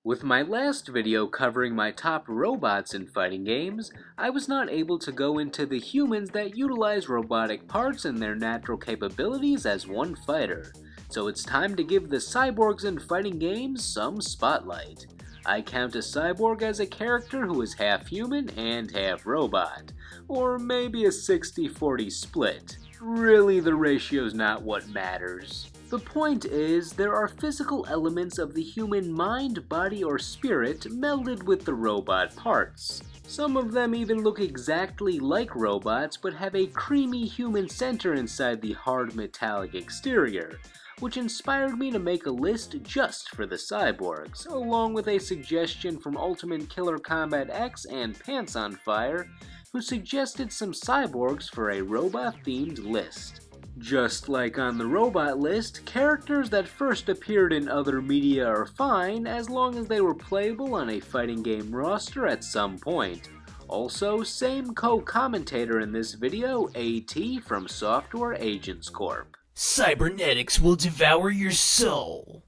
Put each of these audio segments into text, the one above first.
With my last video covering my top robots in fighting games, I was not able to go into the humans that utilize robotic parts and their natural capabilities as one fighter, so it's time to give the cyborgs in fighting games some spotlight. I count a cyborg as a character who is half human and half robot, or maybe a 60-40 split. Really, the ratio's not what matters. The point is, there are physical elements of the human mind, body, or spirit melded with the robot parts. Some of them even look exactly like robots but have a creamy human center inside the hard metallic exterior, which inspired me to make a list just for the cyborgs, along with a suggestion from Ultimate Killer Kombat X and Pants on Fire, who suggested some cyborgs for a robot-themed list. Just like on the robot list, characters that first appeared in other media are fine as long as they were playable on a fighting game roster at some point. Also, same co-commentator in this video, AT from Software Agents Corp. Cybernetics will devour your soul.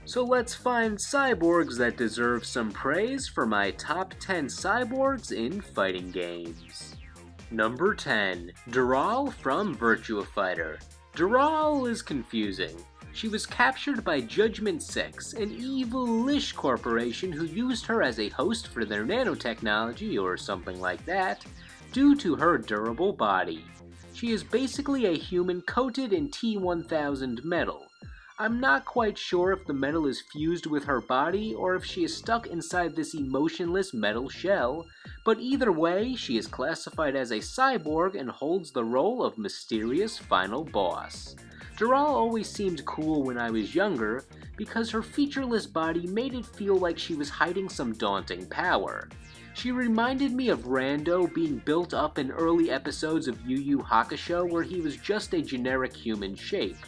So let's find cyborgs that deserve some praise for my top 10 cyborgs in fighting games. Number 10. Dural from Virtua Fighter. Dural is confusing. She was captured by Judgment 6, an evil-ish corporation who used her as a host for their nanotechnology or something like that, due to her durable body. She is basically a human coated in T-1000 metal. I'm not quite sure if the metal is fused with her body or if she is stuck inside this emotionless metal shell, but either way, she is classified as a cyborg and holds the role of mysterious final boss. Dural always seemed cool when I was younger because her featureless body made it feel like she was hiding some daunting power. She reminded me of Rando being built up in early episodes of Yu Yu Hakusho where he was just a generic human shape.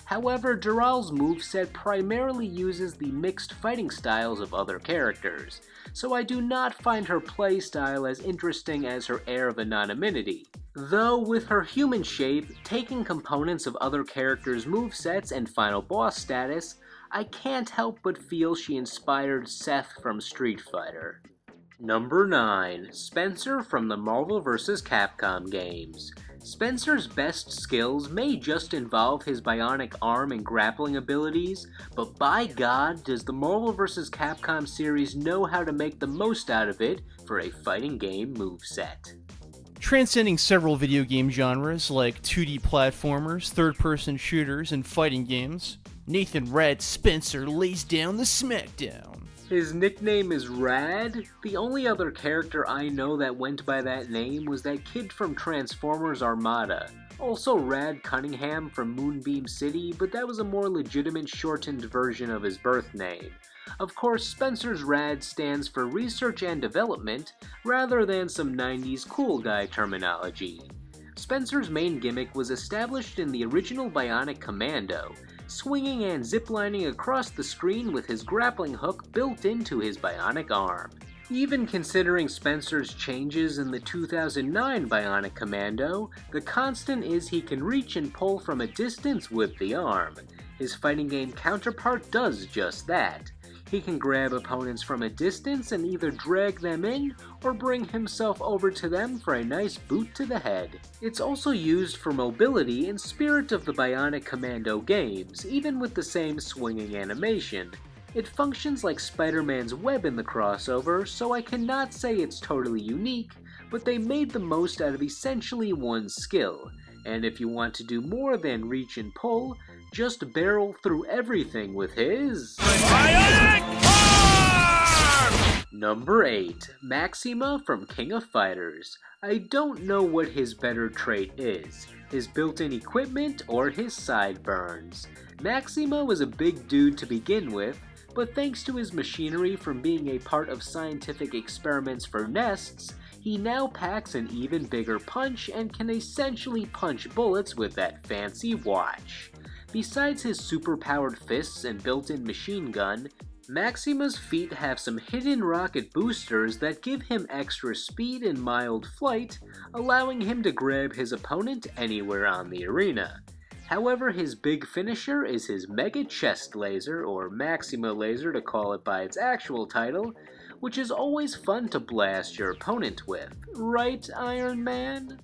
However, Dural's moveset primarily uses the mixed fighting styles of other characters, so I do not find her playstyle as interesting as her air of anonymity. Though with her human shape, taking components of other characters' movesets and final boss status, I can't help but feel she inspired Seth from Street Fighter. Number 9. Spencer from the Marvel vs. Capcom games. Spencer's best skills may just involve his bionic arm and grappling abilities, but by God, does the Marvel vs. Capcom series know how to make the most out of it for a fighting game moveset. Transcending several video game genres like 2D platformers, third-person shooters, and fighting games, Nathan Rad Spencer lays down the smackdown. His nickname is Rad. The only other character I know that went by that name was that kid from Transformers Armada. Also Rad Cunningham from Moonbeam City, but that was a more legitimate shortened version of his birth name. Of course, Spencer's Rad stands for Research and Development, rather than some 90s cool guy terminology. Spencer's main gimmick was established in the original Bionic Commando, swinging and ziplining across the screen with his grappling hook built into his bionic arm. Even considering Spencer's changes in the 2009 Bionic Commando, the constant is he can reach and pull from a distance with the arm. His fighting game counterpart does just that. He can grab opponents from a distance and either drag them in or bring himself over to them for a nice boot to the head. It's also used for mobility in Spirit of the Bionic Commando games, even with the same swinging animation. It functions like Spider-Man's web in the crossover, so I cannot say it's totally unique, but they made the most out of essentially one skill. And if you want to do more than reach and pull, just barrel through everything with his Number 8. Maxima from King of Fighters. I don't know what his better trait is, his built-in equipment or his sideburns. Maxima was a big dude to begin with, but thanks to his machinery from being a part of scientific experiments for nests, he now packs an even bigger punch and can essentially punch bullets with that fancy watch. Besides his super-powered fists and built-in machine gun, Maxima's feet have some hidden rocket boosters that give him extra speed and mild flight, allowing him to grab his opponent anywhere on the arena. However, his big finisher is his Mega Chest Laser, or Maxima Laser to call it by its actual title, which is always fun to blast your opponent with. Right, Iron Man?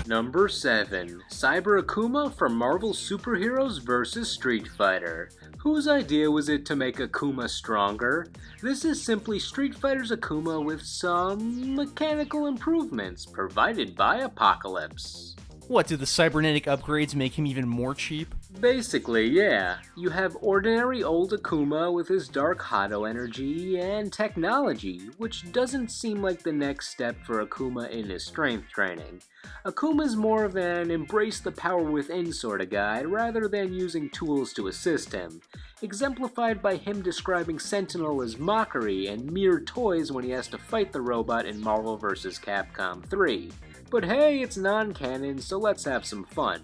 Number 7. Cyber Akuma from Marvel Superheroes vs. Street Fighter. Whose idea was it to make Akuma stronger? This is simply Street Fighter's Akuma with some mechanical improvements provided by Apocalypse. What, did the cybernetic upgrades make him even more cheap? Basically, yeah. You have ordinary old Akuma with his dark Hado energy and technology, which doesn't seem like the next step for Akuma in his strength training. Akuma's more of an embrace the power within sort of guy rather than using tools to assist him, exemplified by him describing Sentinel as mockery and mere toys when he has to fight the robot in Marvel vs. Capcom 3. But hey, it's non-canon, so let's have some fun.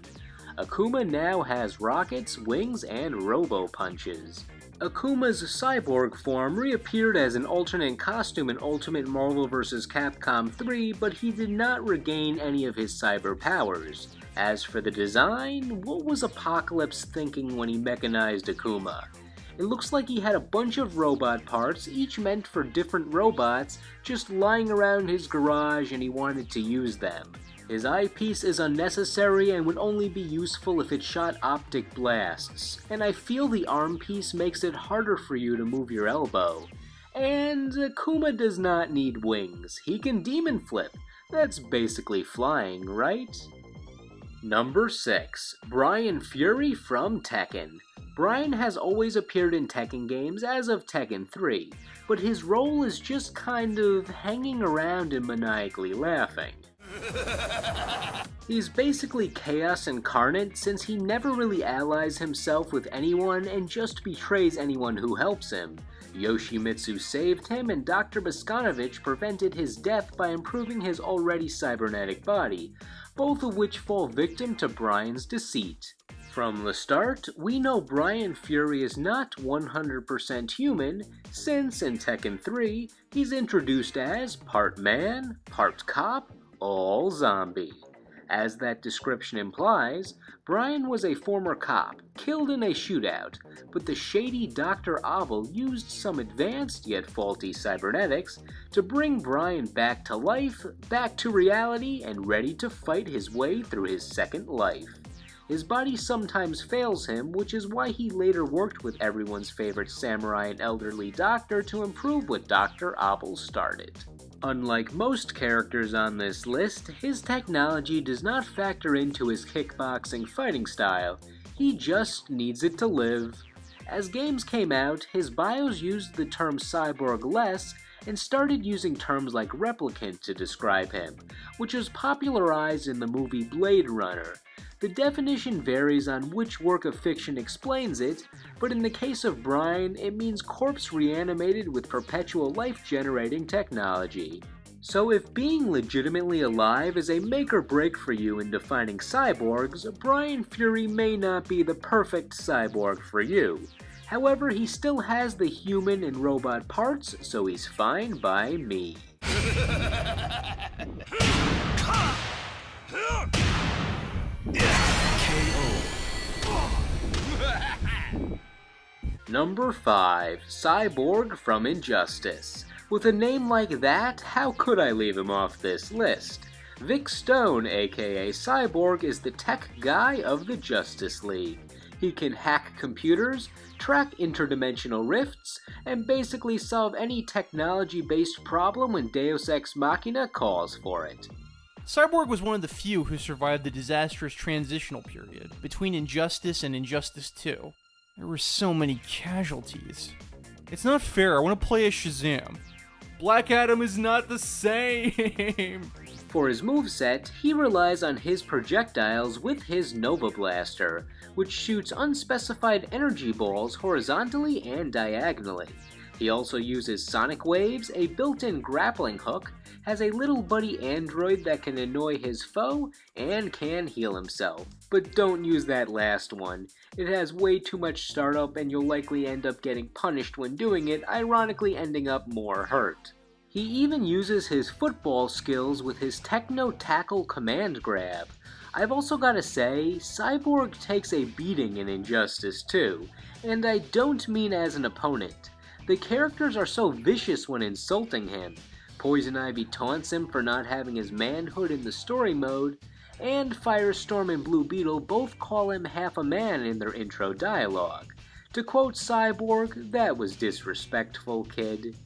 Akuma now has rockets, wings, and robo-punches. Akuma's cyborg form reappeared as an alternate costume in Ultimate Marvel vs. Capcom 3, but he did not regain any of his cyber powers. As for the design, what was Apocalypse thinking when he mechanized Akuma? It looks like he had a bunch of robot parts, each meant for different robots, just lying around his garage and he wanted to use them. His eyepiece is unnecessary and would only be useful if it shot optic blasts, and I feel the arm piece makes it harder for you to move your elbow. And Akuma does not need wings, he can demon flip. That's basically flying, right? Number 6. Brian Fury from Tekken. Brian has always appeared in Tekken games as of Tekken 3, but his role is just kind of hanging around and maniacally laughing. He's basically chaos incarnate since he never really allies himself with anyone and just betrays anyone who helps him. Yoshimitsu saved him and Dr. Boskanovich prevented his death by improving his already cybernetic body, both of which fall victim to Brian's deceit. From the start, we know Brian Fury is not 100% human, since in Tekken 3, he's introduced as part man, part cop, all zombie. As that description implies, Brian was a former cop, killed in a shootout, but the shady Dr. Ovel used some advanced yet faulty cybernetics to bring Brian back to life, back to reality, and ready to fight his way through his second life. His body sometimes fails him, which is why he later worked with everyone's favorite samurai and elderly doctor to improve what Dr. Abel started. Unlike most characters on this list, his technology does not factor into his kickboxing fighting style, he just needs it to live. As games came out, his bios used the term cyborg less and started using terms like replicant to describe him, which was popularized in the movie Blade Runner. The definition varies on which work of fiction explains it, but in the case of Brian, it means corpse reanimated with perpetual life-generating technology. So if being legitimately alive is a make or break for you in defining cyborgs, Brian Fury may not be the perfect cyborg for you. However, he still has the human and robot parts, so he's fine by me. Number 5. Cyborg from Injustice. With a name like that, how could I leave him off this list? Vic Stone, aka Cyborg, is the tech guy of the Justice League. He can hack computers, track interdimensional rifts, and basically solve any technology-based problem when Deus Ex Machina calls for it. Cyborg was one of the few who survived the disastrous transitional period between Injustice and Injustice 2. There were so many casualties. It's not fair, I want to play as Shazam. Black Adam is not the same! For his moveset, he relies on his projectiles with his Nova Blaster, which shoots unspecified energy balls horizontally and diagonally. He also uses sonic waves, a built-in grappling hook, has a little buddy android that can annoy his foe, and can heal himself. But don't use that last one. It has way too much startup and you'll likely end up getting punished when doing it, ironically ending up more hurt. He even uses his football skills with his techno-tackle command grab. I've also gotta say, Cyborg takes a beating in Injustice 2, and I don't mean as an opponent. The characters are so vicious when insulting him. Poison Ivy taunts him for not having his manhood in the story mode, and Firestorm and Blue Beetle both call him half a man in their intro dialogue. To quote Cyborg, that was disrespectful, kid.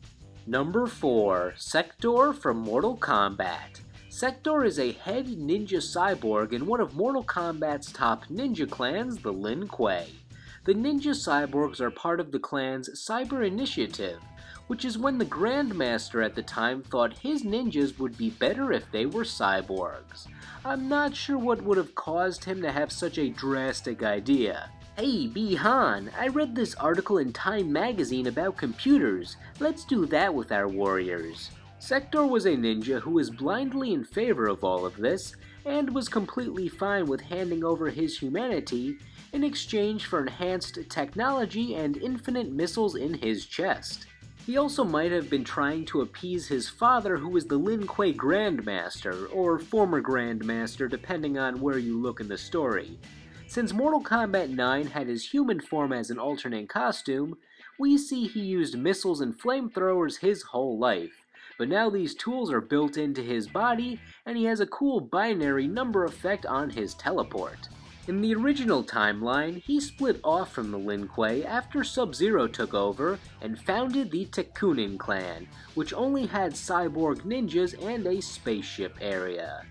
Number 4. Sector from Mortal Kombat. Sector is a head ninja cyborg in one of Mortal Kombat's top ninja clans, the Lin Kuei. The ninja cyborgs are part of the clan's Cyber Initiative, which is when the Grandmaster at the time thought his ninjas would be better if they were cyborgs. I'm not sure what would have caused him to have such a drastic idea. Hey, Bihan, I read this article in Time magazine about computers. Let's do that with our warriors. Sector was a ninja who was blindly in favor of all of this, and was completely fine with handing over his humanity in exchange for enhanced technology and infinite missiles in his chest. He also might have been trying to appease his father, who was the Lin Kuei Grandmaster, or former Grandmaster depending on where you look in the story. Since Mortal Kombat 9 had his human form as an alternate costume, we see he used missiles and flamethrowers his whole life. But now these tools are built into his body, and he has a cool binary number effect on his teleport. In the original timeline, he split off from the Lin Kuei after Sub-Zero took over and founded the Tekkunin clan, which only had cyborg ninjas and a spaceship area.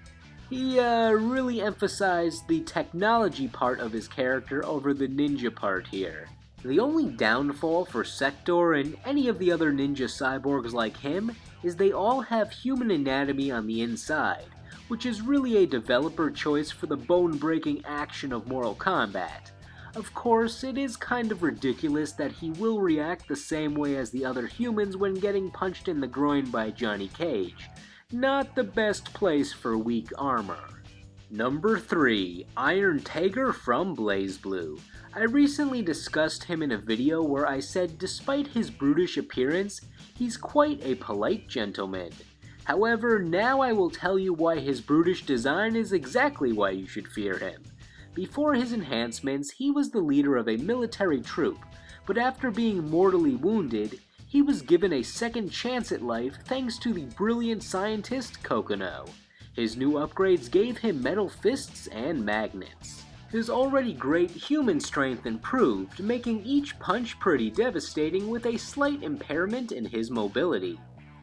He really emphasized the technology part of his character over the ninja part here. The only downfall for Sector and any of the other ninja cyborgs like him is they all have human anatomy on the inside, which is really a developer choice for the bone-breaking action of Mortal Kombat. Of course, it is kind of ridiculous that he will react the same way as the other humans when getting punched in the groin by Johnny Cage. Not the best place for weak armor. Number 3. Iron Tiger from BlazBlue. I recently discussed him in a video where I said despite his brutish appearance, he's quite a polite gentleman. However, now I will tell you why his brutish design is exactly why you should fear him. Before his enhancements, he was the leader of a military troop, but after being mortally wounded, he was given a second chance at life thanks to the brilliant scientist Kokono. His new upgrades gave him metal fists and magnets. His already great human strength improved, making each punch pretty devastating with a slight impairment in his mobility.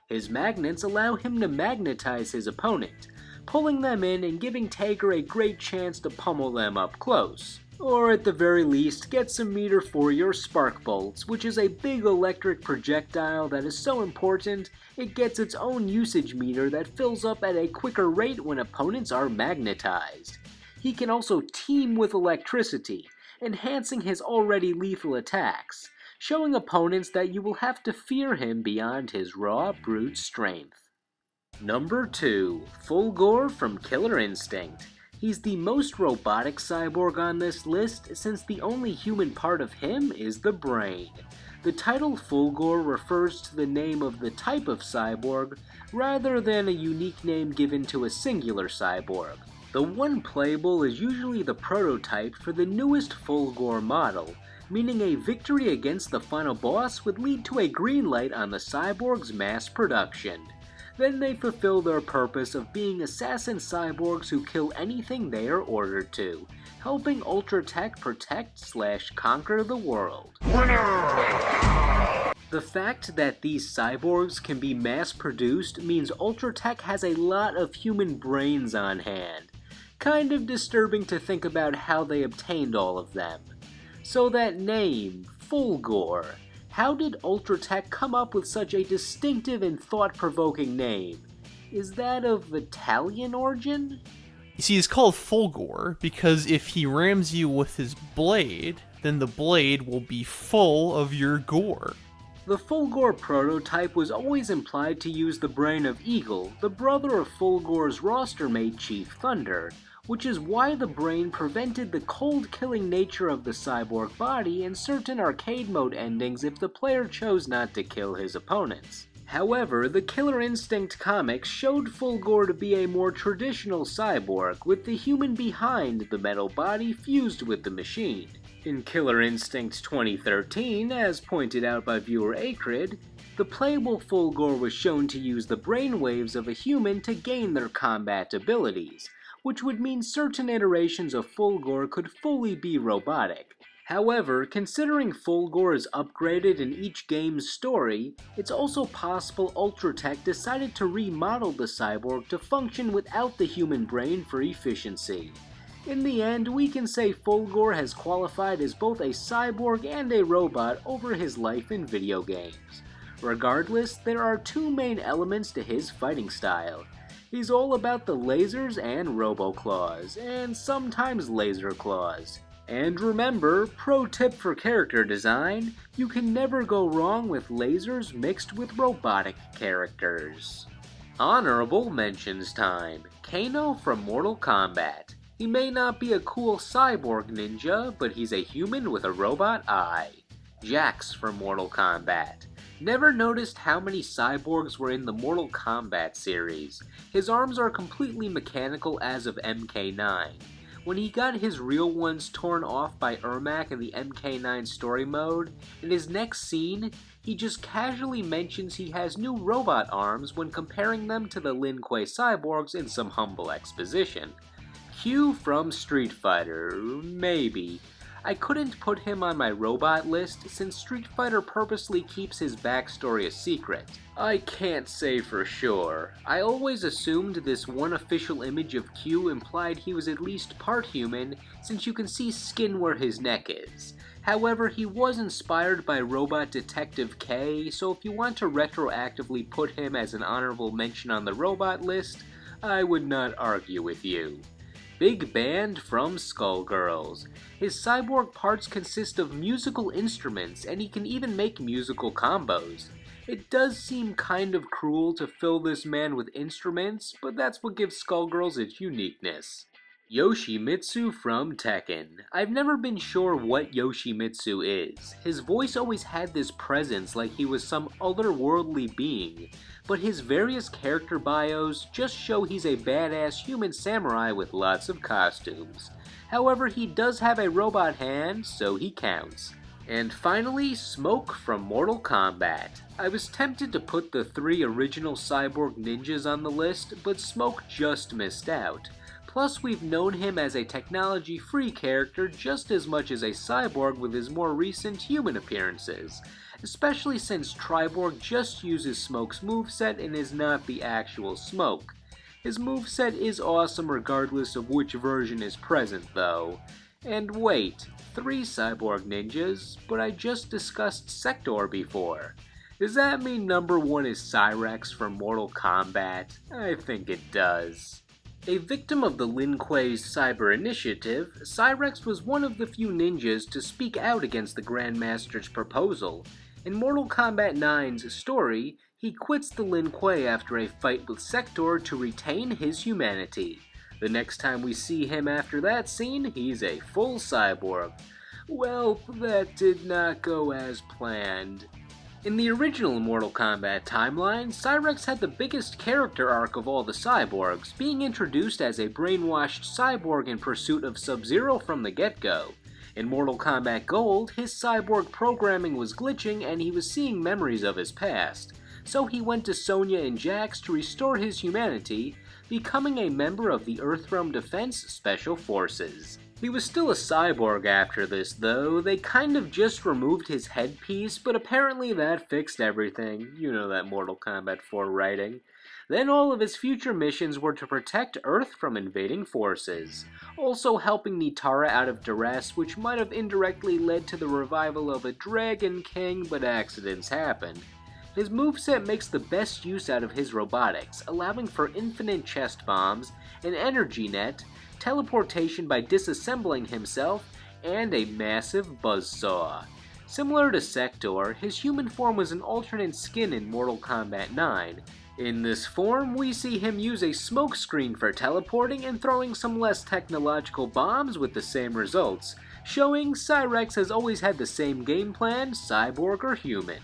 His magnets allow him to magnetize his opponent, pulling them in and giving Tiger a great chance to pummel them up close. Or at the very least, get some meter for your spark bolts, which is a big electric projectile that is so important, it gets its own usage meter that fills up at a quicker rate when opponents are magnetized. He can also team with electricity, enhancing his already lethal attacks, showing opponents that you will have to fear him beyond his raw brute strength. Number 2. Gore from Killer Instinct. He's the most robotic cyborg on this list since the only human part of him is the brain. The title Gore refers to the name of the type of cyborg rather than a unique name given to a singular cyborg. The one playable is usually the prototype for the newest Gore model, meaning a victory against the final boss would lead to a green light on the cyborg's mass production. Then they fulfill their purpose of being assassin cyborgs who kill anything they are ordered to, helping Ultratech protect/conquer the world. The fact that these cyborgs can be mass-produced means Ultratech has a lot of human brains on hand. Kind of disturbing to think about how they obtained all of them. So that name, Gore. How did Ultratech come up with such a distinctive and thought-provoking name? Is that of Italian origin? You see, it's called Gore because if he rams you with his blade, then the blade will be full of your gore. The Gore prototype was always implied to use the brain of Eagle, the brother of Gore's roster mate Chief Thunder, which is why the brain prevented the cold-killing nature of the cyborg body in certain arcade mode endings if the player chose not to kill his opponents. However, the Killer Instinct comics showed Full Gore to be a more traditional cyborg, with the human behind the metal body fused with the machine. In Killer Instinct 2013, as pointed out by viewer Acrid, the playable Full Gore was shown to use the brainwaves of a human to gain their combat abilities, which would mean certain iterations of Full Gore could fully be robotic. However, considering Full Gore is upgraded in each game's story, it's also possible Ultratech decided to remodel the cyborg to function without the human brain for efficiency. In the end, we can say Full Gore has qualified as both a cyborg and a robot over his life in video games. Regardless, there are two main elements to his fighting style. He's all about the lasers and robo-claws, and sometimes laser claws. And remember, pro tip for character design, you can never go wrong with lasers mixed with robotic characters. Honorable mentions time. Kano from Mortal Kombat. He may not be a cool cyborg ninja, but he's a human with a robot eye. Jax from Mortal Kombat. Never noticed how many cyborgs were in the Mortal Kombat series. His arms are completely mechanical as of MK9. When he got his real ones torn off by Ermac in the MK9 story mode, in his next scene, he just casually mentions he has new robot arms when comparing them to the Lin Kuei cyborgs in some humble exposition. Q from Street Fighter, maybe. I couldn't put him on my robot list since Street Fighter purposely keeps his backstory a secret. I can't say for sure. I always assumed this one official image of Q implied he was at least part human, since you can see skin where his neck is. However, he was inspired by Robot Detective K, so if you want to retroactively put him as an honorable mention on the robot list, I would not argue with you. Big Band from Skullgirls. His cyborg parts consist of musical instruments, and he can even make musical combos. It does seem kind of cruel to fill this man with instruments, but that's what gives Skullgirls its uniqueness. Yoshimitsu from Tekken. I've never been sure what Yoshimitsu is. His voice always had this presence like he was some otherworldly being, but his various character bios just show he's a badass human samurai with lots of costumes. However, he does have a robot hand, so he counts. And finally, Smoke from Mortal Kombat. I was tempted to put the 3 original cyborg ninjas on the list, but Smoke just missed out. Plus, we've known him as a technology-free character just as much as a cyborg with his more recent human appearances, especially since Triborg just uses Smoke's moveset and is not the actual Smoke. His moveset is awesome regardless of which version is present though. And wait, 3 cyborg ninjas, but I just discussed Sector before. Does that mean number 1 is Cyrex from Mortal Kombat? I think it does. A victim of the Lin Kuei's cyber initiative, Cyrex was one of the few ninjas to speak out against the Grandmaster's proposal. In Mortal Kombat 9's story, he quits the Lin Kuei after a fight with Sector to retain his humanity. The next time we see him after that scene, he's a full cyborg. Well, that did not go as planned. In the original Mortal Kombat timeline, Cyrex had the biggest character arc of all the cyborgs, being introduced as a brainwashed cyborg in pursuit of Sub-Zero from the get-go. In Mortal Kombat Gold, his cyborg programming was glitching and he was seeing memories of his past, so he went to Sonya and Jax to restore his humanity, becoming a member of the Earthrealm Defense Special Forces. He was still a cyborg after this though. They kind of just removed his headpiece, but apparently that fixed everything. You know that Mortal Kombat 4 writing. Then all of his future missions were to protect Earth from invading forces, also helping Nitara out of duress, which might have indirectly led to the revival of a Dragon King, but accidents happen. His moveset makes the best use out of his robotics, allowing for infinite chest bombs, an energy net, teleportation by disassembling himself, and a massive buzzsaw. Similar to Sector, his human form was an alternate skin in Mortal Kombat 9. In this form, we see him use a smoke screen for teleporting and throwing some less technological bombs with the same results, showing Cyrex has always had the same game plan, cyborg or human.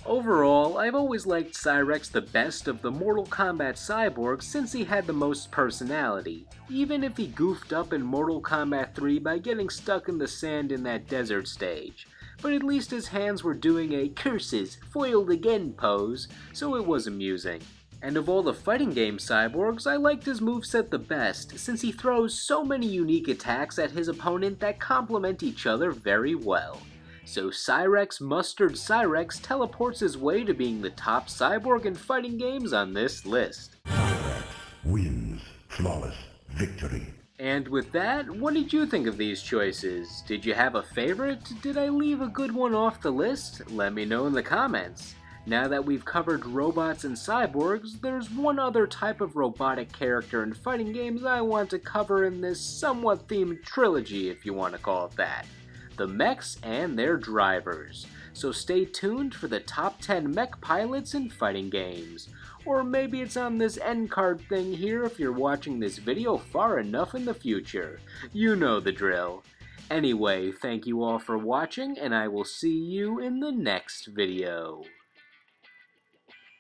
Overall, I've always liked Cyrex the best of the Mortal Kombat cyborgs since he had the most personality, even if he goofed up in Mortal Kombat 3 by getting stuck in the sand in that desert stage. But at least his hands were doing a curses, foiled again pose, so it was amusing. And of all the fighting game cyborgs, I liked his moveset the best, since he throws so many unique attacks at his opponent that complement each other very well. So Cyrex Mustard Cyrex teleports his way to being the top cyborg in fighting games on this list. Cyrex wins. Flawless victory. And with that, what did you think of these choices? Did you have a favorite? Did I leave a good one off the list? Let me know in the comments. Now that we've covered robots and cyborgs, there's one other type of robotic character in fighting games I want to cover in this somewhat themed trilogy, if you want to call it that. The mechs and their drivers. So stay tuned for the top 10 mech pilots in fighting games. Or maybe it's on this end card thing here if you're watching this video far enough in the future. You know the drill. Anyway, thank you all for watching, and I will see you in the next video.